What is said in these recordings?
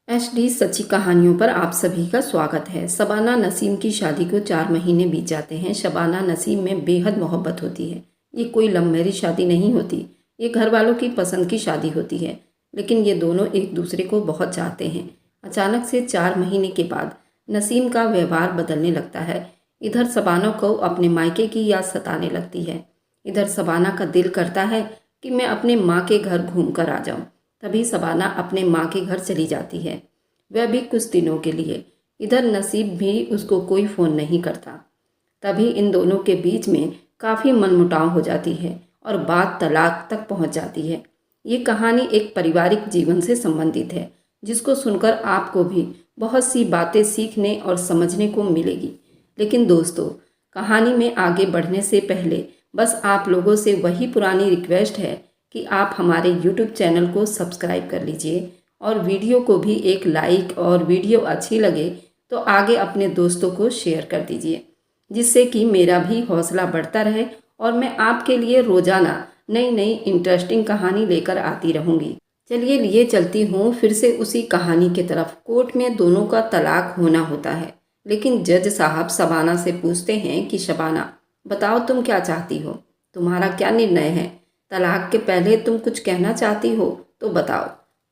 HD सच्ची कहानियों पर आप सभी का स्वागत है। शबाना नसीम की शादी को 4 महीने बीत जाते हैं। शबाना नसीम में बेहद मोहब्बत होती है। ये कोई लव मैरिज शादी नहीं होती, ये घर वालों की पसंद की शादी होती है। लेकिन ये दोनों एक दूसरे को बहुत चाहते हैं। अचानक से 4 महीने के बाद नसीम का व्यवहार बदलने लगता है। इधर शबाना को अपने मायके की याद सताने लगती है। इधर शबाना का दिल करता है कि मैं अपने माँ के घर घूम कर आ जाऊँ। तभी शबाना अपने माँ के घर चली जाती है, वह भी कुछ दिनों के लिए। इधर नसीब भी उसको कोई फ़ोन नहीं करता। तभी इन दोनों के बीच में काफ़ी मनमुटाव हो जाती है और बात तलाक तक पहुंच जाती है। ये कहानी एक पारिवारिक जीवन से संबंधित है, जिसको सुनकर आपको भी बहुत सी बातें सीखने और समझने को मिलेगी। लेकिन दोस्तों, कहानी में आगे बढ़ने से पहले बस आप लोगों से वही पुरानी रिक्वेस्ट है कि आप हमारे YouTube चैनल को सब्सक्राइब कर लीजिए और वीडियो को भी एक लाइक, और वीडियो अच्छी लगे तो आगे अपने दोस्तों को शेयर कर दीजिए, जिससे कि मेरा भी हौसला बढ़ता रहे और मैं आपके लिए रोज़ाना नई नई इंटरेस्टिंग कहानी लेकर आती रहूँगी। चलिए लिए चलती हूँ फिर से उसी कहानी की तरफ। कोर्ट में दोनों का तलाक होना होता है, लेकिन जज साहब शबाना से पूछते हैं कि शबाना, बताओ तुम क्या चाहती हो, तुम्हारा क्या निर्णय है? तलाक के पहले तुम कुछ कहना चाहती हो तो बताओ,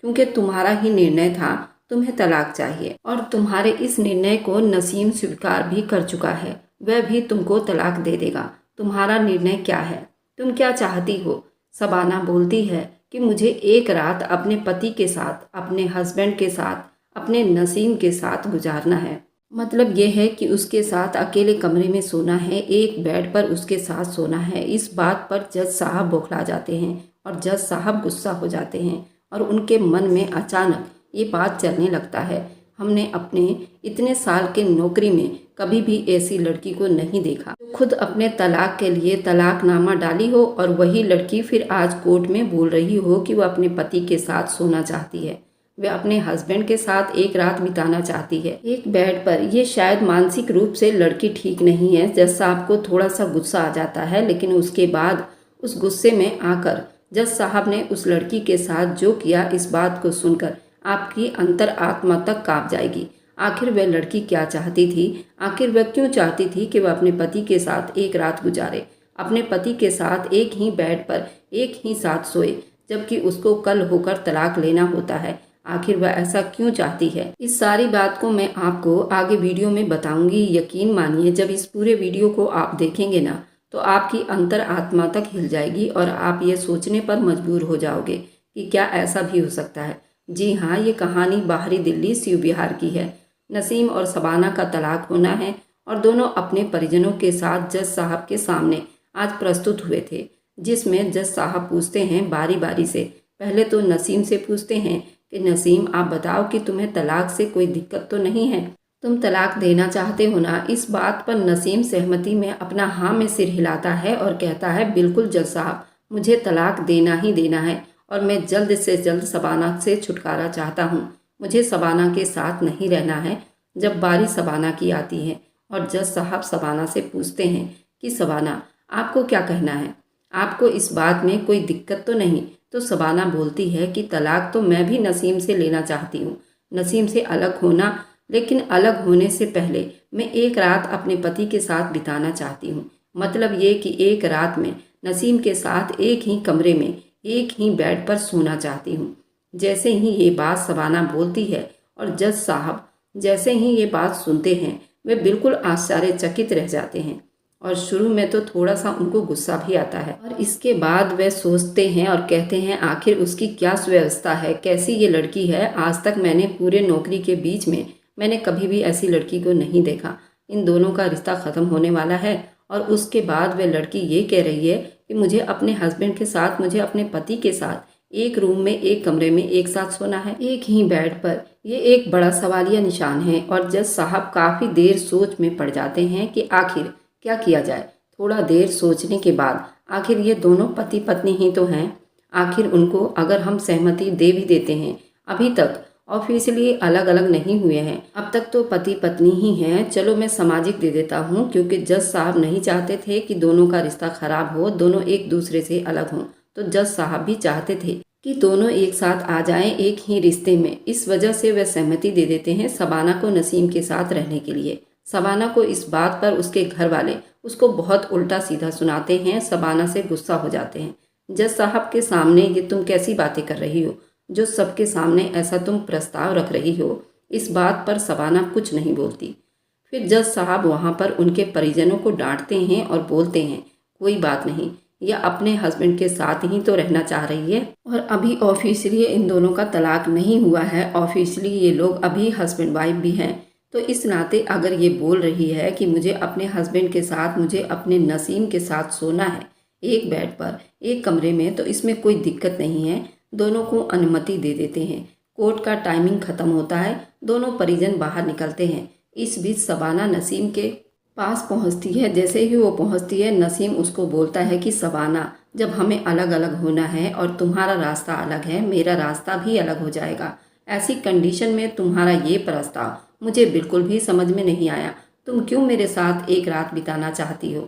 क्योंकि तुम्हारा ही निर्णय था, तुम्हें तलाक चाहिए और तुम्हारे इस निर्णय को नसीम स्वीकार भी कर चुका है। वह भी तुमको तलाक दे देगा। तुम्हारा निर्णय क्या है? तुम क्या चाहती हो? शबाना बोलती है कि मुझे एक रात अपने पति के साथ, अपने हस्बैंड के साथ, अपने नसीम के साथ गुजारना है। मतलब यह है कि उसके साथ अकेले कमरे में सोना है, एक बेड पर उसके साथ सोना है। इस बात पर जज साहब बौखला जाते हैं और जज साहब गुस्सा हो जाते हैं और उनके मन में अचानक ये बात चलने लगता है, हमने अपने इतने साल के नौकरी में कभी भी ऐसी लड़की को नहीं देखा जो खुद अपने तलाक के लिए तलाकनामा डाली हो, और वही लड़की फिर आज कोर्ट में बोल रही हो कि वह अपने पति के साथ सोना चाहती है, वह अपने हस्बैंड के साथ एक रात बिताना चाहती है एक बेड पर। ये शायद मानसिक रूप से लड़की ठीक नहीं है। जज साहब को थोड़ा सा गुस्सा आ जाता है, लेकिन उसके बाद उस गुस्से में आकर जज साहब ने उस लड़की के साथ जो किया, इस बात को सुनकर आपकी अंतर आत्मा तक कांप जाएगी। आखिर वह लड़की क्या चाहती थी? आखिर वह क्यों चाहती थी कि वह अपने पति के साथ एक रात गुजारे, अपने पति के साथ एक ही बेड पर एक ही साथ सोए, जबकि उसको कल होकर तलाक लेना होता है? आखिर वह ऐसा क्यों चाहती है? इस सारी बात को मैं आपको आगे वीडियो में बताऊंगी। यकीन मानिए, जब इस पूरे वीडियो को आप देखेंगे ना, तो आपकी अंतर आत्मा तक हिल जाएगी और आप ये सोचने पर मजबूर हो जाओगे कि क्या ऐसा भी हो सकता है। जी हाँ, ये कहानी बाहरी दिल्ली शिव विहार की है। नसीम और शबाना का तलाक होना है और दोनों अपने परिजनों के साथ जज साहब के सामने आज प्रस्तुत हुए थे, जिसमें जज साहब पूछते हैं बारी बारी से। पहले तो नसीम से पूछते हैं कि नसीम, आप बताओ कि तुम्हें तलाक से कोई दिक्कत तो नहीं है, तुम तलाक देना चाहते हो ना? इस बात पर नसीम सहमति में अपना हाँ में सिर हिलाता है और कहता है, बिल्कुल जज साहब, मुझे तलाक देना ही देना है और मैं जल्द से जल्द शबाना से छुटकारा चाहता हूँ। मुझे शबाना के साथ नहीं रहना है। जब बारी शबाना की आती है और जज साहब शबाना से पूछते हैं कि शबाना, आपको क्या कहना है, आपको इस बात में कोई दिक्कत तो नहीं? तो शबाना बोलती है कि तलाक तो मैं भी नसीम से लेना चाहती हूँ, नसीम से अलग होना, लेकिन अलग होने से पहले मैं एक रात अपने पति के साथ बिताना चाहती हूँ। मतलब ये कि एक रात में नसीम के साथ एक ही कमरे में एक ही बेड पर सोना चाहती हूँ। जैसे ही ये बात शबाना बोलती है और जज साहब जैसे ही ये बात सुनते हैं, वे बिल्कुल आश्चर्यचकित रह जाते हैं और शुरू में तो थोड़ा सा उनको गुस्सा भी आता है, और इसके बाद वे सोचते हैं और कहते हैं, आखिर उसकी क्या सुव्यवस्था है, कैसी ये लड़की है। आज तक मैंने पूरे नौकरी के बीच में मैंने कभी भी ऐसी लड़की को नहीं देखा। इन दोनों का रिश्ता ख़त्म होने वाला है और उसके बाद वह लड़की ये कह रही है कि मुझे अपने हस्बैंड के साथ, मुझे अपने पति के साथ एक रूम में एक कमरे में एक साथ सोना है, एक ही बेड पर। ये एक बड़ा सवालिया निशान है और जज साहब काफ़ी देर सोच में पड़ जाते हैं कि आखिर क्या किया जाए। थोड़ा देर सोचने के बाद आखिर ये दोनों पति पत्नी ही तो हैं। आखिर उनको अगर हम सहमति दे भी देते हैं, अभी तक ऑफिशियली अलग अलग नहीं हुए हैं, अब तक तो पति पत्नी ही हैं। चलो मैं सामाजिक दे देता हूँ, क्योंकि जज साहब नहीं चाहते थे कि दोनों का रिश्ता खराब हो, दोनों एक दूसरे से अलग हों। तो जज साहब भी चाहते थे कि दोनों एक साथ आ जाएं एक ही रिश्ते में। इस वजह से वह सहमति दे देते हैं शबाना को नसीम के साथ रहने के लिए। शबाना को इस बात पर उसके घर वाले उसको बहुत उल्टा सीधा सुनाते हैं। शबाना से गुस्सा हो जाते हैं। जज साहब के सामने ये तुम कैसी बातें कर रही हो, जो सबके सामने ऐसा तुम प्रस्ताव रख रही हो। इस बात पर शबाना कुछ नहीं बोलती। फिर जज साहब वहाँ पर उनके परिजनों को डांटते हैं और बोलते हैं, कोई बात नहीं, यह अपने हस्बैंड के साथ ही तो रहना चाह रही है और अभी ऑफिशियली इन दोनों का तलाक नहीं हुआ है। ऑफिशियली ये लोग अभी हस्बैंड वाइफ भी हैं। तो इस नाते अगर ये बोल रही है कि मुझे अपने हस्बैंड के साथ, मुझे अपने नसीम के साथ सोना है एक बेड पर एक कमरे में, तो इसमें कोई दिक्कत नहीं है। दोनों को अनुमति दे देते हैं। कोर्ट का टाइमिंग ख़त्म होता है। दोनों परिजन बाहर निकलते हैं। इस बीच शबाना नसीम के पास पहुंचती है। जैसे ही वो पहुंचती है, नसीम उसको बोलता है कि शबाना, जब हमें अलग अलग होना है और तुम्हारा रास्ता अलग है, मेरा रास्ता भी अलग हो जाएगा। ऐसी कंडीशन में तुम्हारा ये प्रस्ताव मुझे बिल्कुल भी समझ में नहीं आया। तुम क्यों मेरे साथ एक रात बिताना चाहती हो,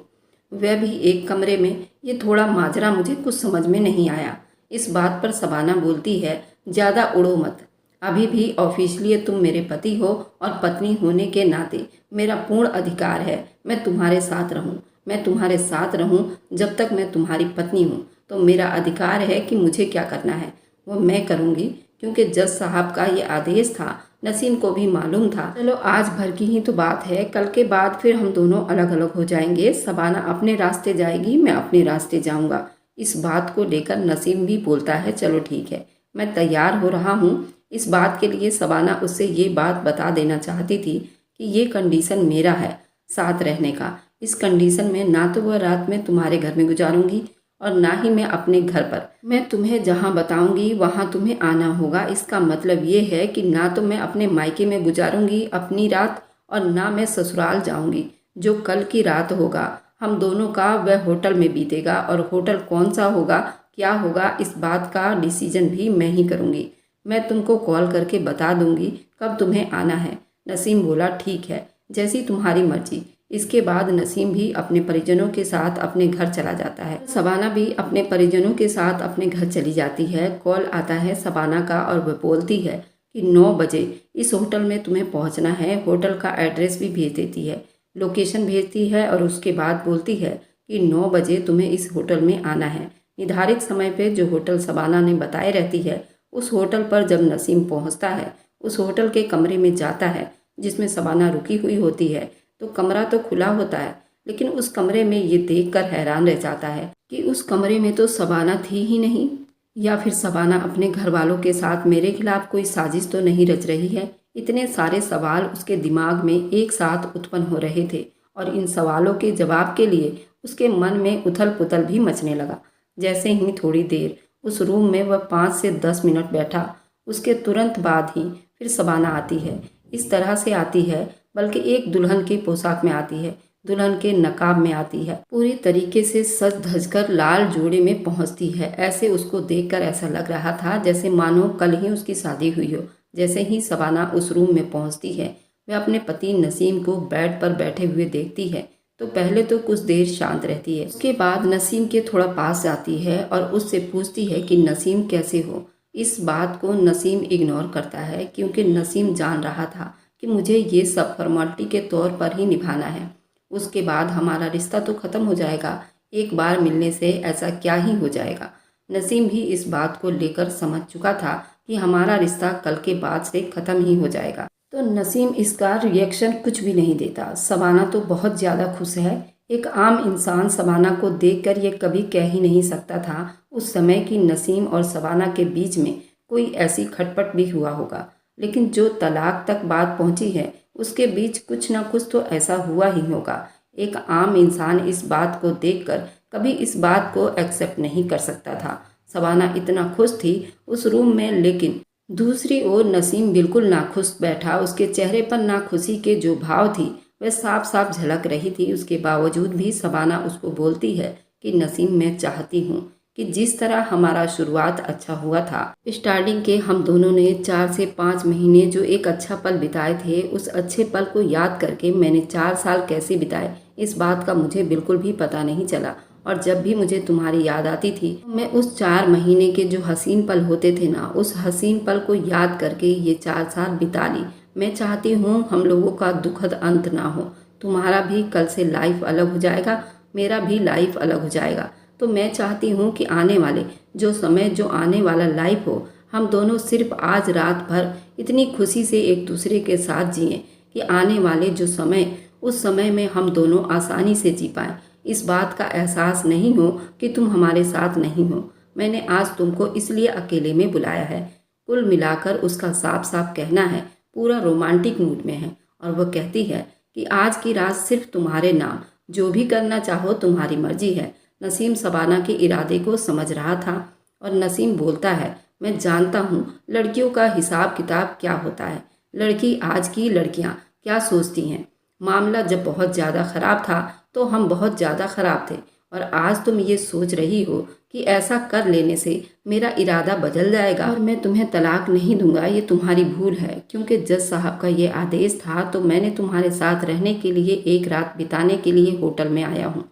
वह भी एक कमरे में? ये थोड़ा माजरा मुझे कुछ समझ में नहीं आया। इस बात पर शबाना बोलती है, ज़्यादा उड़ो मत। अभी भी ऑफिशियली तुम मेरे पति हो और पत्नी होने के नाते मेरा पूर्ण अधिकार है मैं तुम्हारे साथ रहूं। मैं तुम्हारे साथ रहूं जब तक मैं तुम्हारी पत्नी हूं। तो मेरा अधिकार है कि मुझे क्या करना है वो मैं करूंगी, क्योंकि जज साहब का ये आदेश था। नसीम को भी मालूम था। चलो आज भर की ही तो बात है, कल के बाद फिर हम दोनों अलग अलग हो जाएंगे। शबाना अपने रास्ते जाएगी, मैं अपने रास्ते जाऊंगा। इस बात को लेकर नसीम भी बोलता है, चलो ठीक है, मैं तैयार हो रहा हूँ। इस बात के लिए शबाना उससे ये बात बता देना चाहती थी कि ये कंडीशन मेरा है साथ रहने का। इस कंडीशन में ना तो वह रात में तुम्हारे घर में गुजारूंगी और ना ही मैं अपने घर पर। मैं तुम्हें जहाँ बताऊंगी वहाँ तुम्हें आना होगा। इसका मतलब ये है कि ना तो मैं अपने मायके में गुजारूंगी अपनी रात और ना मैं ससुराल जाऊंगी। जो कल की रात होगा हम दोनों का वह होटल में बीतेगा, और होटल कौन सा होगा, क्या होगा, इस बात का डिसीजन भी मैं ही करूँगी। मैं तुमको कॉल करके बता दूंगी कब तुम्हें आना है। नसीम बोला, ठीक है, जैसी तुम्हारी मर्जी। इसके बाद नसीम भी अपने परिजनों के साथ अपने घर चला जाता है। शबाना भी अपने परिजनों के साथ अपने घर चली जाती है। कॉल आता है शबाना का और वह बोलती है कि 9 बजे इस होटल में तुम्हें पहुंचना है। होटल का एड्रेस भी भेज देती है, लोकेशन भेजती है और उसके बाद बोलती है कि 9 बजे तुम्हें इस होटल में आना है। निर्धारित समय पर जो होटल शबाना ने बताए रहती है, उस होटल पर जब नसीम पहुंचता है, उस होटल के कमरे में जाता है जिसमें शबाना रुकी हुई होती है, तो कमरा तो खुला होता है, लेकिन उस कमरे में ये देखकर हैरान रह जाता है कि उस कमरे में तो शबाना थी ही नहीं। या फिर शबाना अपने घर वालों के साथ मेरे खिलाफ कोई साजिश तो नहीं रच रही है। इतने सारे सवाल उसके दिमाग में एक साथ उत्पन्न हो रहे थे और इन सवालों के जवाब के लिए उसके मन में उथल पुथल भी मचने लगा। जैसे ही थोड़ी देर उस रूम में वह 5 से 10 मिनट बैठा, उसके तुरंत बाद ही फिर शबाना आती है। इस तरह से आती है, बल्कि एक दुल्हन की पोशाक में आती है, दुल्हन के नकाब में आती है, पूरी तरीके से सज धज कर लाल जोड़े में पहुंचती है। ऐसे उसको देखकर ऐसा लग रहा था जैसे मानो कल ही उसकी शादी हुई हो। जैसे ही शबाना उस रूम में पहुंचती है, वह अपने पति नसीम को बेड पर बैठे हुए देखती है तो पहले तो कुछ देर शांत रहती है। उसके बाद नसीम के थोड़ा पास जाती है और उससे पूछती है कि नसीम कैसे हो। इस बात को नसीम इग्नोर करता है, क्योंकि नसीम जान रहा था कि मुझे ये सब फॉर्मेलिटी के तौर पर ही निभाना है। उसके बाद हमारा रिश्ता तो ख़त्म हो जाएगा। एक बार मिलने से ऐसा क्या ही हो जाएगा। नसीम भी इस बात को लेकर समझ चुका था कि हमारा रिश्ता कल के बाद से ख़त्म ही हो जाएगा। तो नसीम इसका रिएक्शन कुछ भी नहीं देता। शबाना तो बहुत ज़्यादा खुश है। एक आम इंसान शबाना को देखकर ये कभी कह ही नहीं सकता था उस समय कि नसीम और शबाना के बीच में कोई ऐसी खटपट भी हुआ होगा। लेकिन जो तलाक तक बात पहुंची है, उसके बीच कुछ ना कुछ तो ऐसा हुआ ही होगा। एक आम इंसान इस बात को देखकर कभी इस बात को एक्सेप्ट नहीं कर सकता था। शबाना इतना खुश थी उस रूम में, लेकिन दूसरी ओर नसीम बिल्कुल नाखुश बैठा। उसके चेहरे पर नाखुशी के जो भाव थी वह साफ साफ झलक रही थी। उसके बावजूद भी शबाना उसको बोलती है कि नसीम, मैं चाहती हूँ कि जिस तरह हमारा शुरुआत अच्छा हुआ था, स्टार्टिंग के हम दोनों ने 4 से 5 महीने जो एक अच्छा पल बिताए थे, उस अच्छे पल को याद करके मैंने 4 साल कैसे बिताए इस बात का मुझे बिल्कुल भी पता नहीं चला। और जब भी मुझे तुम्हारी याद आती थी मैं उस 4 महीने के जो हसीन पल होते थे ना, उस हसीन पल को याद करके ये 4 साल बिता ली। मैं चाहती हूँ हम लोगों का दुखद अंत ना हो। तुम्हारा भी कल से लाइफ अलग हो जाएगा, मेरा भी लाइफ अलग हो जाएगा। तो मैं चाहती हूँ कि आने वाले जो समय, जो आने वाला लाइफ हो, हम दोनों सिर्फ आज रात भर इतनी खुशी से एक दूसरे के साथ जिएं कि आने वाले जो समय, उस समय में हम दोनों आसानी से जी पाएं। इस बात का एहसास नहीं हो कि तुम हमारे साथ नहीं हो। मैंने आज तुमको इसलिए अकेले में बुलाया है। कुल मिलाकर उसका साफ साफ कहना है, पूरा रोमांटिक मूड में है और वह कहती है कि आज की रात सिर्फ तुम्हारे नाम, जो भी करना चाहो तुम्हारी मर्जी है। नसीम शबाना के इरादे को समझ रहा था और नसीम बोलता है, मैं जानता हूँ लड़कियों का हिसाब किताब क्या होता है, लड़की आज की लड़कियाँ क्या सोचती हैं। मामला जब बहुत ज़्यादा ख़राब था तो हम बहुत ज़्यादा ख़राब थे और आज तुम ये सोच रही हो कि ऐसा कर लेने से मेरा इरादा बदल जाएगा और मैं तुम्हें तलाक नहीं दूंगा। ये तुम्हारी भूल है, क्योंकि जज साहब का ये आदेश था तो मैंने तुम्हारे साथ रहने के लिए, एक रात बिताने के लिए होटल में आया हूँ।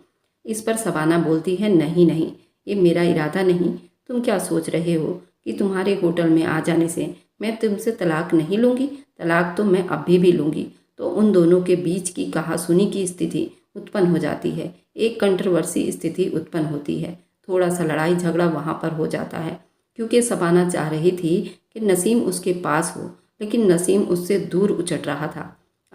इस पर शबाना बोलती है, नहीं नहीं, ये मेरा इरादा नहीं। तुम क्या सोच रहे हो कि तुम्हारे होटल में आ जाने से मैं तुमसे तलाक नहीं लूँगी? तलाक तो मैं अभी भी लूँगी। तो उन दोनों के बीच की कहासुनी की स्थिति उत्पन्न हो जाती है, एक कंट्रोवर्सी स्थिति उत्पन्न होती है। थोड़ा सा लड़ाई झगड़ा वहाँ पर हो जाता है, क्योंकि शबाना चाह रही थी कि नसीम उसके पास हो, लेकिन नसीम उससे दूर उचट रहा था।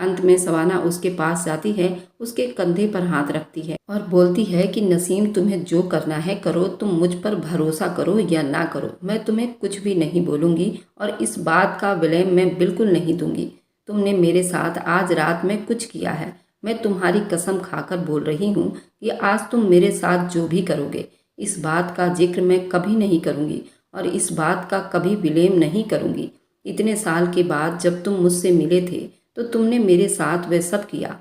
अंत में शबाना उसके पास जाती है, उसके कंधे पर हाथ रखती है और बोलती है कि नसीम, तुम्हें जो करना है करो, तुम मुझ पर भरोसा करो या ना करो, मैं तुम्हें कुछ भी नहीं बोलूँगी और इस बात का ब्लेम मैं बिल्कुल नहीं दूंगी। तुमने मेरे साथ आज रात में कुछ किया है, मैं तुम्हारी कसम खाकर बोल रही हूँ कि आज तुम मेरे साथ जो भी करोगे, इस बात का जिक्र मैं कभी नहीं करूँगी और इस बात का कभी ब्लेम नहीं करूँगी। इतने साल के बाद जब तुम मुझसे मिले थे तो तुमने मेरे साथ वह सब किया,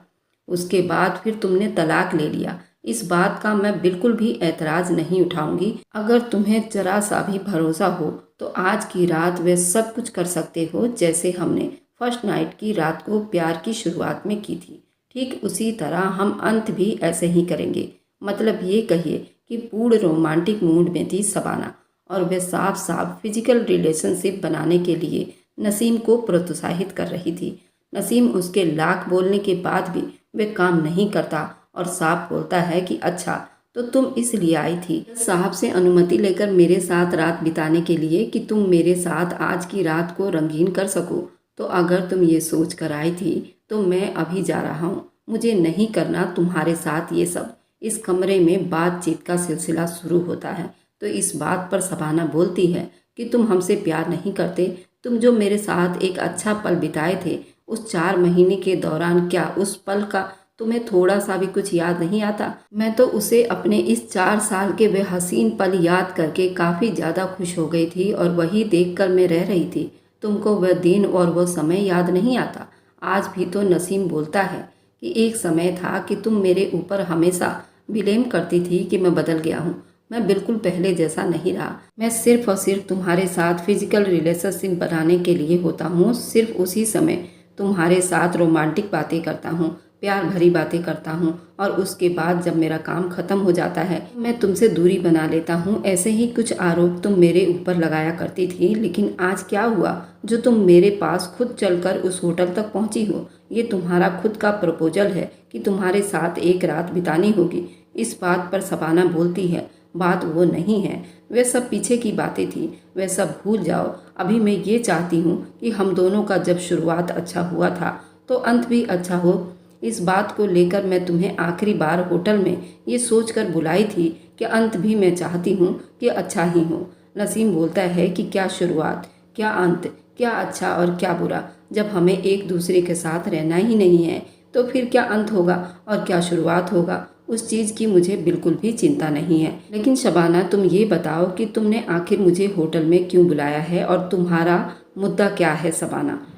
उसके बाद फिर तुमने तलाक ले लिया। इस बात का मैं बिल्कुल भी ऐतराज़ नहीं उठाऊंगी। अगर तुम्हें जरा सा भी भरोसा हो तो आज की रात वे सब कुछ कर सकते हो, जैसे हमने फर्स्ट नाइट की रात को प्यार की शुरुआत में की थी। ठीक उसी तरह हम अंत भी ऐसे ही करेंगे। मतलब ये कहिए कि पूर्ण रोमांटिक मूड में थी शबाना और वह साफ साफ फिजिकल रिलेशनशिप बनाने के लिए नसीम को प्रोत्साहित कर रही थी। नसीम उसके लाख बोलने के बाद भी वह काम नहीं करता और साफ बोलता है कि अच्छा, तो तुम इसलिए आई थी साहब से अनुमति लेकर मेरे साथ रात बिताने के लिए कि तुम मेरे साथ आज की रात को रंगीन कर सको। तो अगर तुम ये सोच कर आई थी तो मैं अभी जा रहा हूँ, मुझे नहीं करना तुम्हारे साथ ये सब। इस कमरे में बातचीत का सिलसिला शुरू होता है तो इस बात पर शबाना बोलती है कि तुम हमसे प्यार नहीं करते। तुम जो मेरे साथ एक अच्छा पल बिताए थे उस 4 महीने के दौरान, क्या उस पल का तुम्हें थोड़ा सा भी कुछ याद नहीं आता? मैं तो उसे अपने इस 4 साल के वे हसीन पल याद करके काफ़ी ज़्यादा खुश हो गई थी और वही देखकर मैं रह रही थी। तुमको वह दिन और वह समय याद नहीं आता? आज भी तो नसीम बोलता है कि एक समय था कि तुम मेरे ऊपर हमेशा ब्लेम करती थी कि मैं बदल गया हूँ। मैं बिल्कुल पहले जैसा नहीं रहा। मैं सिर्फ और सिर्फ तुम्हारे साथ फिजिकल रिलेशनशिप बनाने के लिए होता हूँ। सिर्फ उसी समय तुम्हारे साथ रोमांटिक बातें करता हूँ, प्यार भरी बातें करता हूँ और उसके बाद जब मेरा काम खत्म हो जाता है मैं तुमसे दूरी बना लेता हूँ। ऐसे ही कुछ आरोप तुम मेरे ऊपर लगाया करती थी, लेकिन आज क्या हुआ जो तुम मेरे पास खुद चलकर उस होटल तक पहुँची हो? ये तुम्हारा खुद का प्रपोजल है कि तुम्हारे साथ एक रात बितानी होगी। इस बात पर शबाना बोलती है, बात वो नहीं है, वे सब पीछे की बातें थी, वे सब भूल जाओ। अभी मैं ये चाहती हूँ कि हम दोनों का जब शुरुआत अच्छा हुआ था तो अंत भी अच्छा हो। इस बात को लेकर मैं तुम्हें आखिरी बार होटल में ये सोचकर बुलाई थी कि अंत भी मैं चाहती हूँ कि अच्छा ही हो। नसीम बोलता है कि क्या शुरुआत, क्या अंत, क्या अच्छा और क्या बुरा? जब हमें एक दूसरे के साथ रहना ही नहीं है तो फिर क्या अंत होगा और क्या शुरुआत होगा? उस चीज़ की मुझे बिल्कुल भी चिंता नहीं है। लेकिन शबाना, तुम ये बताओ कि तुमने आखिर मुझे होटल में क्यों बुलाया है और तुम्हारा मुद्दा क्या है?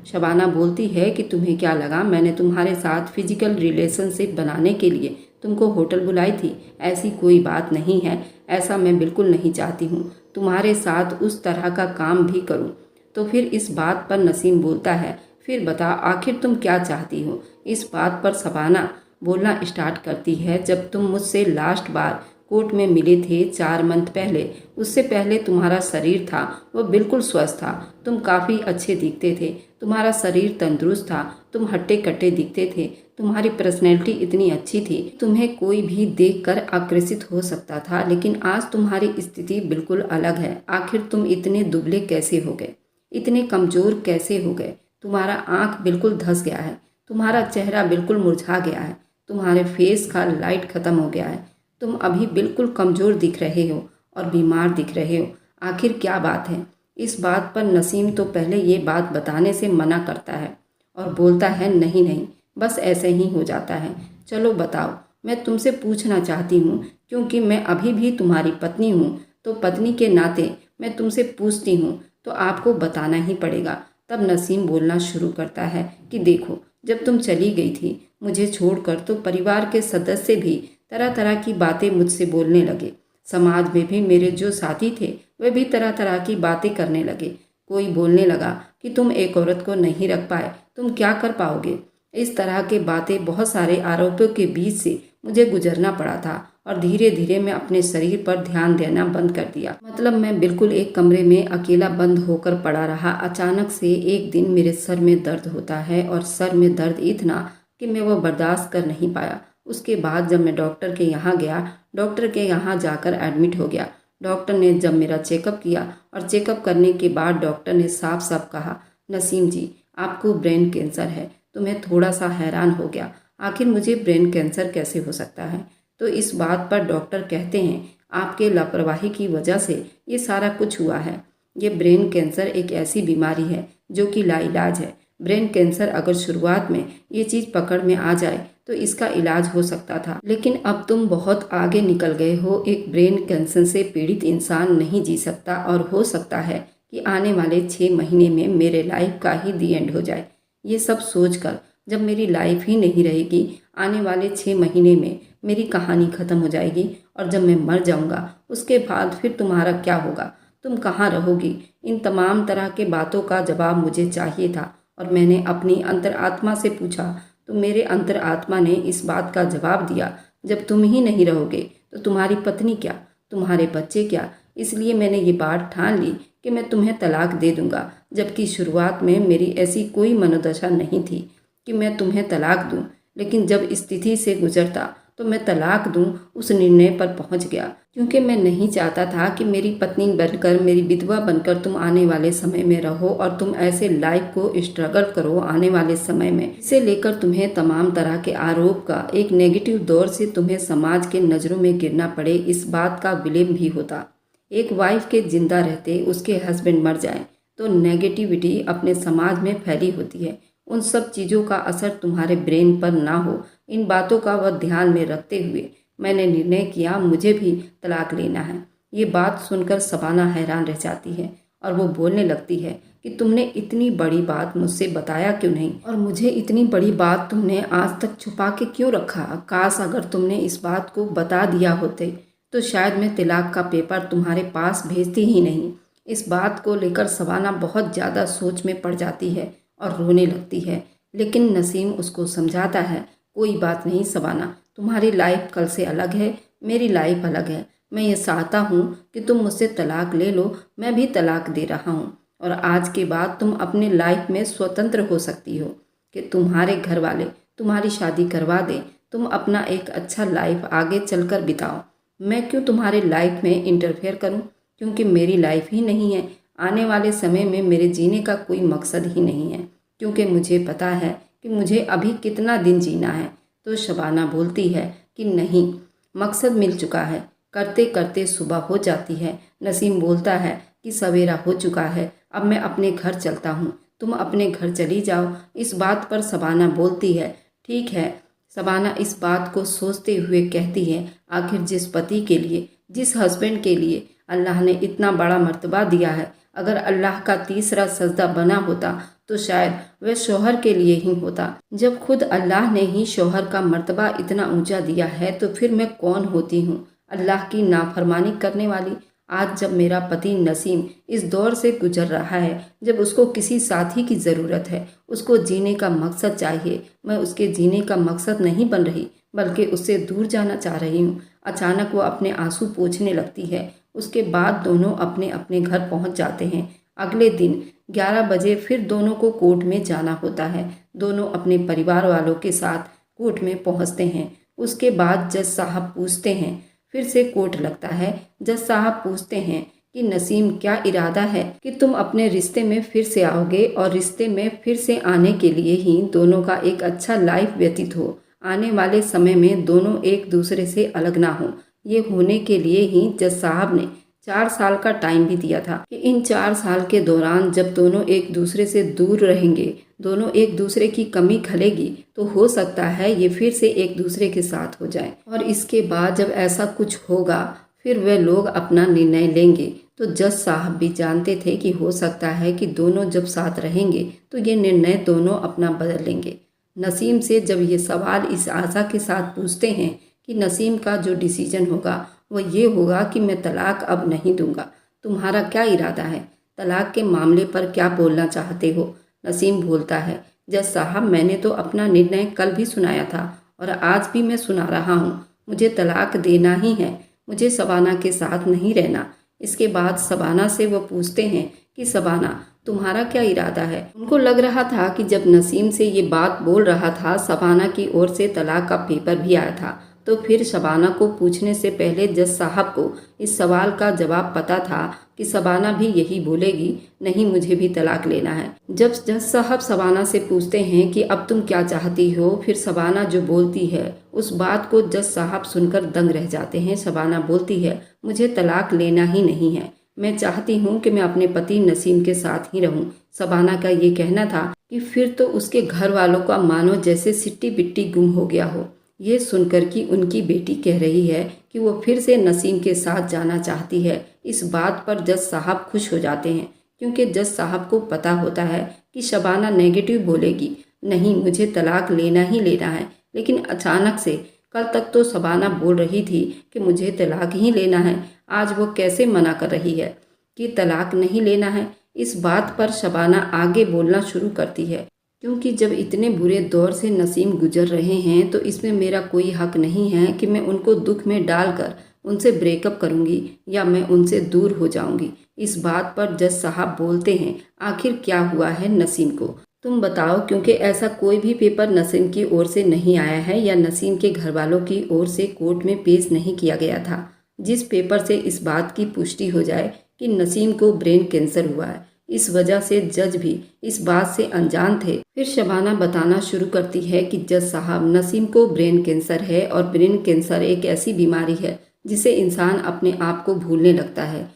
शबाना बोलती है कि तुम्हें क्या लगा मैंने तुम्हारे साथ फिजिकल रिलेशनशिप बनाने के लिए तुमको होटल बुलाई थी? ऐसी कोई बात नहीं है, ऐसा मैं बिल्कुल नहीं चाहती हूँ तुम्हारे साथ उस तरह का काम भी करूँ। तो फिर इस बात पर नसीम बोलता है, फिर बता आखिर तुम क्या चाहती हो? इस बात पर शबाना बोलना स्टार्ट करती है, जब तुम मुझसे लास्ट बार कोर्ट में मिले थे 4 मंथ पहले, उससे पहले तुम्हारा शरीर था वो बिल्कुल स्वस्थ था। तुम काफ़ी अच्छे दिखते थे, तुम्हारा शरीर तंदुरुस्त था, तुम हट्टे कट्टे दिखते थे, तुम्हारी पर्सनैलिटी इतनी अच्छी थी, तुम्हें कोई भी देखकर आकर्षित हो सकता था। लेकिन आज तुम्हारी स्थिति बिल्कुल अलग है। आखिर तुम इतने दुबले कैसे हो गए, इतने कमज़ोर कैसे हो गए? तुम्हारा आँख बिल्कुल धंस गया है, तुम्हारा चेहरा बिल्कुल मुरझा गया है, तुम्हारे फेस का लाइट ख़त्म हो गया है, तुम अभी बिल्कुल कमज़ोर दिख रहे हो और बीमार दिख रहे हो। आखिर क्या बात है? इस बात पर नसीम तो पहले ये बात बताने से मना करता है और बोलता है, नहीं नहीं, बस ऐसे ही हो जाता है। चलो बताओ, मैं तुमसे पूछना चाहती हूँ, क्योंकि मैं अभी भी तुम्हारी पत्नी हूँ, तो पत्नी के नाते मैं तुमसे पूछती हूँ तो आपको बताना ही पड़ेगा। तब नसीम बोलना शुरू करता है कि देखो, जब तुम चली गई थी मुझे छोड़कर, तो परिवार के सदस्य भी तरह तरह की बातें मुझसे बोलने लगे। समाज में भी मेरे जो साथी थे वे भी तरह तरह की बातें करने लगे। कोई बोलने लगा कि तुम एक औरत को नहीं रख पाए, तुम क्या कर पाओगे। इस तरह के बातें, बहुत सारे आरोपों के बीच से मुझे गुजरना पड़ा था और धीरे धीरे मैं अपने शरीर पर ध्यान देना बंद कर दिया। मतलब मैं बिल्कुल एक कमरे में अकेला बंद होकर पड़ा रहा। अचानक से एक दिन मेरे सर में दर्द होता है और सर में दर्द इतना कि मैं वो बर्दाश्त कर नहीं पाया। उसके बाद जब मैं डॉक्टर के यहाँ गया, डॉक्टर के यहाँ जाकर एडमिट हो गया। डॉक्टर ने जब मेरा चेकअप किया और चेकअप करने के बाद डॉक्टर ने साफ साफ कहा, नसीम जी, आपको ब्रेन कैंसर है। तो मैं थोड़ा सा हैरान हो गया, आखिर मुझे ब्रेन कैंसर कैसे हो सकता है। तो इस बात पर डॉक्टर कहते हैं, आपके लापरवाही की वजह से ये सारा कुछ हुआ है। ये ब्रेन कैंसर एक ऐसी बीमारी है जो कि लाइलाज है। ब्रेन कैंसर अगर शुरुआत में ये चीज़ पकड़ में आ जाए तो इसका इलाज हो सकता था, लेकिन अब तुम बहुत आगे निकल गए हो। एक ब्रेन कैंसर से पीड़ित इंसान नहीं जी सकता और हो सकता है कि आने वाले 6 महीने में मेरे लाइफ का ही दी एंड हो जाए। ये सब सोचकर जब मेरी लाइफ ही नहीं रहेगी, आने वाले 6 महीने में मेरी कहानी ख़त्म हो जाएगी और जब मैं मर जाऊंगा उसके बाद फिर तुम्हारा क्या होगा, तुम कहाँ रहोगी। इन तमाम तरह के बातों का जवाब मुझे चाहिए था और मैंने अपनी अंतरात्मा से पूछा तो मेरे अंतरात्मा ने इस बात का जवाब दिया, जब तुम ही नहीं रहोगे तो तुम्हारी पत्नी क्या, तुम्हारे बच्चे क्या। इसलिए मैंने ये बात ठान ली कि मैं तुम्हें तलाक दे दूंगा, जबकि शुरुआत में मेरी ऐसी कोई मनोदशा नहीं थी कि मैं तुम्हें तलाक दूं। लेकिन जब स्थिति से गुजरता तो मैं तलाक दूं, उस निर्णय पर पहुंच गया, क्योंकि मैं नहीं चाहता था कि मेरी पत्नी बनकर, मेरी विधवा बनकर तुम आने वाले समय में रहो और तुम ऐसे लाइफ को स्ट्रगल करो आने वाले समय में। इसे लेकर तुम्हें तमाम तरह के आरोप का एक नेगेटिव दौर से तुम्हें समाज के नज़रों में गिरना पड़े, इस बात का विलेम भी होता। एक वाइफ के जिंदा रहते उसके हस्बैंड मर जाए तो नेगेटिविटी अपने समाज में फैली होती है। उन सब चीज़ों का असर तुम्हारे ब्रेन पर ना हो, इन बातों का वह ध्यान में रखते हुए मैंने निर्णय किया मुझे भी तलाक लेना है। ये बात सुनकर शबाना हैरान रह जाती है और वो बोलने लगती है कि तुमने इतनी बड़ी बात मुझसे बताया क्यों नहीं, और मुझे इतनी बड़ी बात तुमने आज तक छुपा के क्यों रखा। काश अगर तुमने इस बात को बता दिया होते तो शायद मैं तलाक का पेपर तुम्हारे पास भेजती ही नहीं। इस बात को लेकर शबाना बहुत ज़्यादा सोच में पड़ जाती है और रोने लगती है। लेकिन नसीम उसको समझाता है, कोई बात नहीं शबाना, तुम्हारी लाइफ कल से अलग है, मेरी लाइफ अलग है। मैं ये चाहता हूँ कि तुम मुझसे तलाक ले लो, मैं भी तलाक दे रहा हूँ और आज के बाद तुम अपने लाइफ में स्वतंत्र हो सकती हो कि तुम्हारे घर वाले तुम्हारी शादी करवा दें, तुम अपना एक अच्छा लाइफ आगे चलकर बिताओ। मैं क्यों तुम्हारे लाइफ में इंटरफेयर करूँ, क्योंकि मेरी लाइफ ही नहीं है। आने वाले समय में मेरे जीने का कोई मकसद ही नहीं है, क्योंकि मुझे पता है कि मुझे अभी कितना दिन जीना है। तो शबाना बोलती है कि नहीं, मकसद मिल चुका है, करते करते सुबह हो जाती है। नसीम बोलता है कि सवेरा हो चुका है, अब मैं अपने घर चलता हूँ, तुम अपने घर चली जाओ। इस बात पर शबाना बोलती है, ठीक है। शबाना इस बात को सोचते हुए कहती है, आखिर जिस पति के लिए, जिस हस्बैंड के लिए अल्लाह ने इतना बड़ा मर्तबा दिया है, अगर अल्लाह का तीसरा सजदा बना होता तो शायद वह शौहर के लिए ही होता। जब खुद अल्लाह ने ही शौहर का मर्तबा इतना ऊंचा दिया है तो फिर मैं कौन होती हूँ अल्लाह की नाफरमानी करने वाली। आज जब मेरा पति नसीम इस दौर से गुजर रहा है, जब उसको किसी साथी की ज़रूरत है, उसको जीने का मकसद चाहिए, मैं उसके जीने का मकसद नहीं बन रही बल्कि उससे दूर जाना चाह रही हूँ। अचानक वो अपने आंसू पोंछने लगती है। उसके बाद दोनों अपने अपने घर पहुंच जाते हैं। अगले दिन 11 बजे फिर दोनों को कोर्ट में जाना होता है। दोनों अपने परिवार वालों के साथ कोर्ट में पहुंचते हैं। उसके बाद जज साहब पूछते हैं, फिर से कोर्ट लगता है। जज साहब पूछते हैं कि नसीम, क्या इरादा है कि तुम अपने रिश्ते में फिर से आओगे और रिश्ते में फिर से आने के लिए ही दोनों का एक अच्छा लाइफ व्यतीत हो, आने वाले समय में दोनों एक दूसरे से अलग ना हो। ये होने के लिए ही जज साहब ने 4 साल का टाइम भी दिया था कि इन 4 साल के दौरान जब दोनों एक दूसरे से दूर रहेंगे, दोनों एक दूसरे की कमी खलेगी, तो हो सकता है ये फिर से एक दूसरे के साथ हो जाए। और इसके बाद जब ऐसा कुछ होगा फिर वे लोग अपना निर्णय लेंगे। तो जज साहब भी जानते थे कि हो सकता है कि दोनों जब साथ रहेंगे तो ये निर्णय दोनों अपना बदल लेंगे। नसीम से जब ये सवाल इस आशा के साथ पूछते हैं कि नसीम का जो डिसीजन होगा वो ये होगा कि मैं तलाक अब नहीं दूंगा, तुम्हारा क्या इरादा है, तलाक के मामले पर क्या बोलना चाहते हो? नसीम बोलता है, जज साहब, मैंने तो अपना निर्णय कल भी सुनाया था और आज भी मैं सुना रहा हूँ। मुझे तलाक देना ही है, मुझे शबाना के साथ नहीं रहना। इसके बाद शबाना से वो पूछते हैं कि शबाना, तुम्हारा क्या इरादा है? उनको लग रहा था कि जब नसीम से ये बात बोल रहा था शबाना की ओर से तलाक का पेपर भी आया था, तो फिर शबाना को पूछने से पहले जज साहब को इस सवाल का जवाब पता था कि शबाना भी यही बोलेगी, नहीं मुझे भी तलाक लेना है। जब जज साहब शबाना से पूछते हैं कि अब तुम क्या चाहती हो, फिर शबाना जो बोलती है उस बात को जज साहब सुनकर दंग रह जाते हैं। शबाना बोलती है, मुझे तलाक लेना ही नहीं है, मैं चाहती हूँ कि मैं अपने पति नसीम के साथ ही रहूँ। शबाना का ये कहना था कि फिर तो उसके घर वालों का मानो जैसे सिट्टी बिट्टी गुम हो गया हो। ये सुनकर कि उनकी बेटी कह रही है कि वो फिर से नसीम के साथ जाना चाहती है, इस बात पर जज साहब खुश हो जाते हैं, क्योंकि जज साहब को पता होता है कि शबाना नेगेटिव बोलेगी, नहीं मुझे तलाक लेना ही लेना है। लेकिन अचानक से, कल तक तो शबाना बोल रही थी कि मुझे तलाक ही लेना है, आज वो कैसे मना कर रही है कि तलाक नहीं लेना है? इस बात पर शबाना आगे बोलना शुरू करती है, क्योंकि जब इतने बुरे दौर से नसीम गुजर रहे हैं तो इसमें मेरा कोई हक नहीं है कि मैं उनको दुख में डालकर उनसे ब्रेकअप करूंगी या मैं उनसे दूर हो जाऊंगी। इस बात पर जज साहब बोलते हैं, आखिर क्या हुआ है नसीम को, तुम बताओ, क्योंकि ऐसा कोई भी पेपर नसीम की ओर से नहीं आया है या नसीम के घर वालों की ओर से कोर्ट में पेश नहीं किया गया था जिस पेपर से इस बात की पुष्टि हो जाए कि नसीम को ब्रेन कैंसर हुआ है। इस वजह से जज भी इस बात से अनजान थे। फिर शबाना बताना शुरू करती है कि जज साहब, नसीम को ब्रेन कैंसर है और ब्रेन कैंसर एक ऐसी बीमारी है जिसे इंसान अपने आप को भूलने लगता है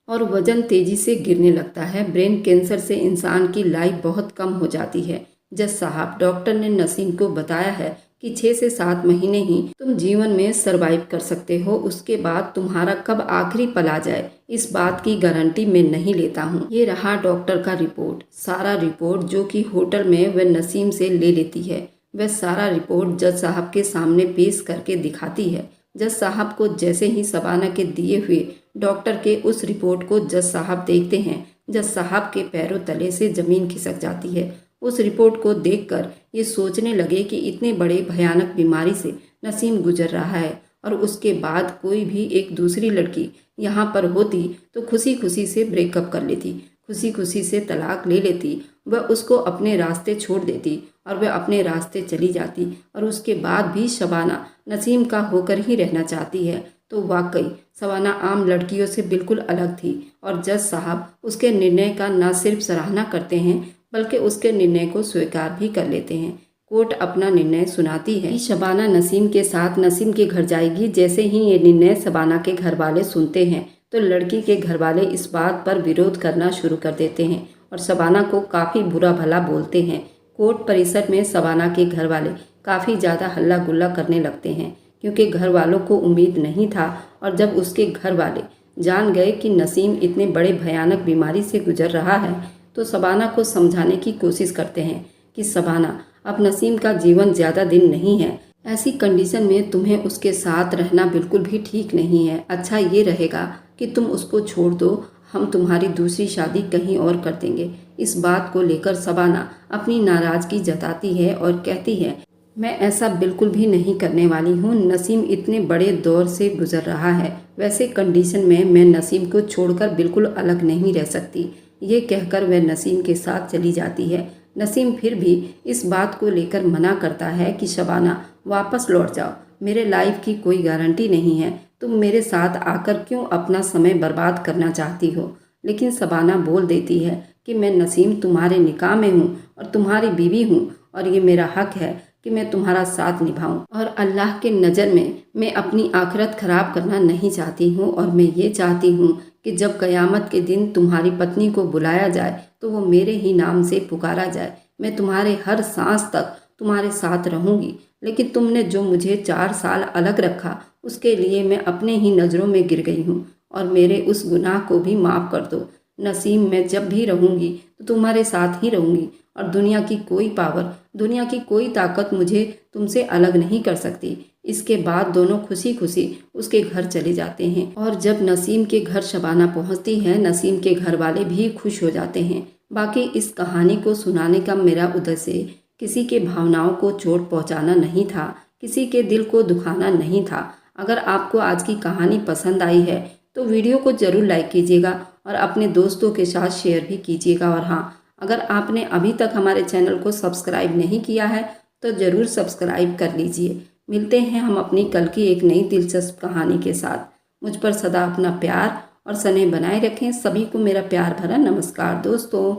और वजन तेजी से गिरने लगता है। ब्रेन कैंसर से इंसान की लाइफ बहुत कम हो जाती है। जज साहब, डॉक्टर ने नसीम को बताया है कि 6 से 7 महीने ही तुम जीवन में सरवाइव कर सकते हो, उसके बाद तुम्हारा कब आखिरी पल आ जाए इस बात की गारंटी मैं नहीं लेता हूँ। ये रहा डॉक्टर का रिपोर्ट, सारा रिपोर्ट जो कि होटल में वह नसीम से ले लेती है। वह सारा रिपोर्ट जज साहब के सामने पेश करके दिखाती है। जज साहब को जैसे ही शबाना के दिए हुए डॉक्टर के उस रिपोर्ट को जज साहब देखते हैं, जज साहब के पैरों तले से जमीन खिसक जाती है। उस रिपोर्ट को देखकर ये सोचने लगे कि इतने बड़े भयानक बीमारी से नसीम गुजर रहा है और उसके बाद कोई भी एक दूसरी लड़की यहाँ पर होती तो खुशी खुशी से ब्रेकअप कर लेती, खुशी खुशी से तलाक ले लेती, वह उसको अपने रास्ते छोड़ देती और वह अपने रास्ते चली जाती और उसके बाद भी शबाना नसीम का होकर ही रहना चाहती है। तो वाकई शबाना आम लड़कियों से बिल्कुल अलग थी और जज साहब उसके निर्णय का न सिर्फ सराहना करते हैं बल्कि उसके निर्णय को स्वीकार भी कर लेते हैं। कोर्ट अपना निर्णय सुनाती है कि शबाना नसीम के साथ नसीम के घर जाएगी। जैसे ही ये निर्णय शबाना के घर वाले सुनते हैं तो लड़की के घर वाले इस बात पर विरोध करना शुरू कर देते हैं और शबाना को काफ़ी बुरा भला बोलते हैं। कोर्ट परिसर में शबाना के घर वाले काफ़ी ज़्यादा हल्ला गुल्ला करने लगते हैं, क्योंकि घर वालों को उम्मीद नहीं था और जब उसके घर वाले जान गए कि नसीम इतने बड़े भयानक बीमारी से गुजर रहा है तो शबाना को समझाने की कोशिश करते हैं कि शबाना, अब नसीम का जीवन ज़्यादा दिन नहीं है, ऐसी कंडीशन में तुम्हें उसके साथ रहना बिल्कुल भी ठीक नहीं है। अच्छा ये रहेगा कि तुम उसको छोड़ दो, हम तुम्हारी दूसरी शादी कहीं और कर देंगे। इस बात को लेकर शबाना अपनी नाराज़गी जताती है और कहती है, मैं ऐसा बिल्कुल भी नहीं करने वाली हूँ। नसीम इतने बड़े दौर से गुजर रहा है, वैसे कंडीशन में मैं नसीम को छोड़कर बिल्कुल अलग नहीं रह सकती। ये कहकर वह नसीम के साथ चली जाती है। नसीम फिर भी इस बात को लेकर मना करता है कि शबाना वापस लौट जाओ, मेरे लाइफ की कोई गारंटी नहीं है, तुम मेरे साथ आकर क्यों अपना समय बर्बाद करना चाहती हो। लेकिन शबाना बोल देती है कि मैं नसीम तुम्हारे निकाह में हूँ और तुम्हारी बीवी हूँ और ये मेरा हक है कि मैं तुम्हारा साथ निभाऊं, और अल्लाह के नज़र में मैं अपनी आखिरत खराब करना नहीं चाहती हूँ। और मैं ये चाहती हूँ कि जब क़यामत के दिन तुम्हारी पत्नी को बुलाया जाए तो वो मेरे ही नाम से पुकारा जाए। मैं तुम्हारे हर सांस तक तुम्हारे साथ रहूँगी। लेकिन तुमने जो मुझे 4 साल अलग रखा उसके लिए मैं अपने ही नज़रों में गिर गई हूँ, और मेरे उस गुनाह को भी माफ़ कर दो। नसीम, मैं जब भी रहूँगी तो तुम्हारे साथ ही रहूँगी, और दुनिया की कोई पावर, दुनिया की कोई ताकत मुझे तुमसे अलग नहीं कर सकती। इसके बाद दोनों खुशी खुशी उसके घर चले जाते हैं, और जब नसीम के घर शबाना पहुंचती है, नसीम के घर वाले भी खुश हो जाते हैं। बाकी इस कहानी को सुनाने का मेरा उद्देश्य किसी के भावनाओं को चोट पहुंचाना नहीं था, किसी के दिल को दुखाना नहीं था। अगर आपको आज की कहानी पसंद आई है तो वीडियो को ज़रूर लाइक कीजिएगा और अपने दोस्तों के साथ शेयर भी कीजिएगा। और हाँ, अगर आपने अभी तक हमारे चैनल को सब्सक्राइब नहीं किया है तो ज़रूर सब्सक्राइब कर लीजिए। मिलते हैं हम अपनी कल की एक नई दिलचस्प कहानी के साथ। मुझ पर सदा अपना प्यार और स्नेह बनाए रखें। सभी को मेरा प्यार भरा नमस्कार दोस्तों।